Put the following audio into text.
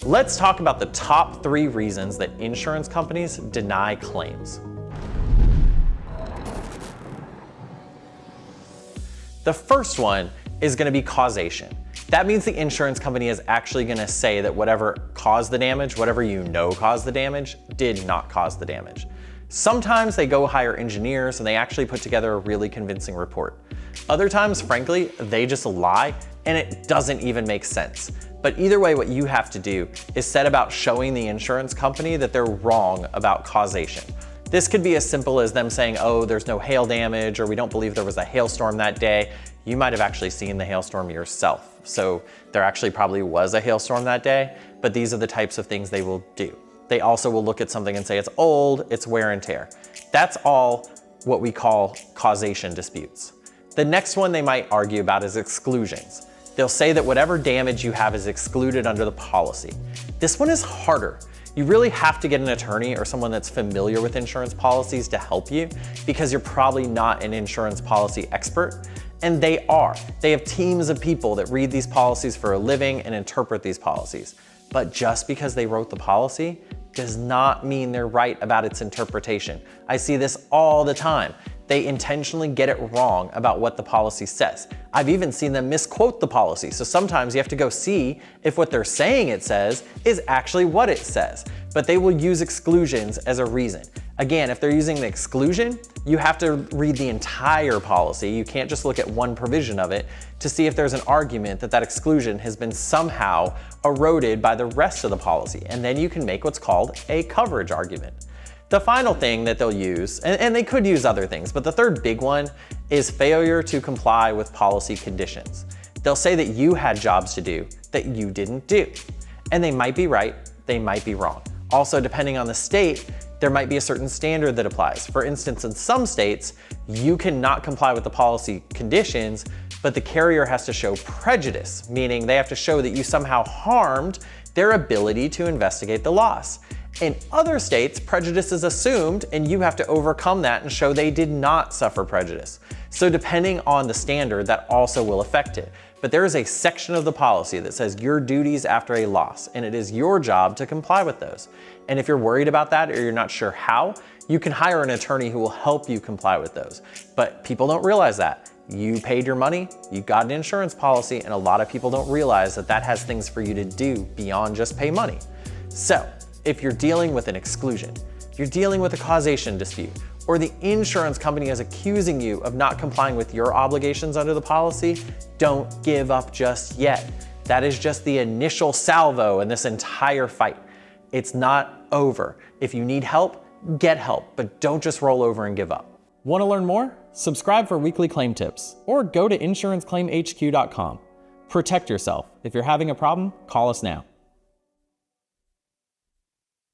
Let's talk about the top 3 reasons that insurance companies deny claims. The first one is going to be causation. That means the insurance company is actually going to say that whatever caused the damage, whatever you know caused the damage, did not cause the damage. Sometimes they go hire engineers and they actually put together a really convincing report. Other times, frankly, they just lie and it doesn't even make sense. But either way, what you have to do is set about showing the insurance company that they're wrong about causation. This could be as simple as them saying, oh, there's no hail damage, or we don't believe there was a hailstorm that day. You might have actually seen the hailstorm yourself. So there actually probably was a hailstorm that day, but these are the types of things they will do. They also will look at something and say it's old, it's wear and tear. That's all what we call causation disputes. The next one they might argue about is exclusions. They'll say that whatever damage you have is excluded under the policy. This one is harder. You really have to get an attorney or someone that's familiar with insurance policies to help you, because you're probably not an insurance policy expert. And they are. They have teams of people that read these policies for a living and interpret these policies. But just because they wrote the policy does not mean they're right about its interpretation. I see this all the time. They intentionally get it wrong about what the policy says. I've even seen them misquote the policy. So sometimes you have to go see if what they're saying it says is actually what it says. But they will use exclusions as a reason. Again, if they're using the exclusion, you have to read the entire policy. You can't just look at one provision of it to see if there's an argument that that exclusion has been somehow eroded by the rest of the policy. And then you can make what's called a coverage argument. The final thing that they'll use, and they could use other things, but the third big one is failure to comply with policy conditions. They'll say that you had jobs to do that you didn't do. And they might be right, they might be wrong. Also, depending on the state, there might be a certain standard that applies. For instance, in some states, you cannot comply with the policy conditions, but the carrier has to show prejudice, meaning they have to show that you somehow harmed their ability to investigate the loss. In other states, prejudice is assumed and you have to overcome that and show they did not suffer prejudice. So depending on the standard, that also will affect it. But there is a section of the policy that says your duties after a loss, and it is your job to comply with those. And if you're worried about that or you're not sure how, you can hire an attorney who will help you comply with those. But people don't realize that. You paid your money, you got an insurance policy, and a lot of people don't realize that that has things for you to do beyond just pay money. So if you're dealing with an exclusion, you're dealing with a causation dispute, or the insurance company is accusing you of not complying with your obligations under the policy, don't give up just yet. That is just the initial salvo in this entire fight. It's not over. If you need help, get help, but don't just roll over and give up. Want to learn more? Subscribe for weekly claim tips, or go to insuranceclaimhq.com. Protect yourself. If you're having a problem, call us now.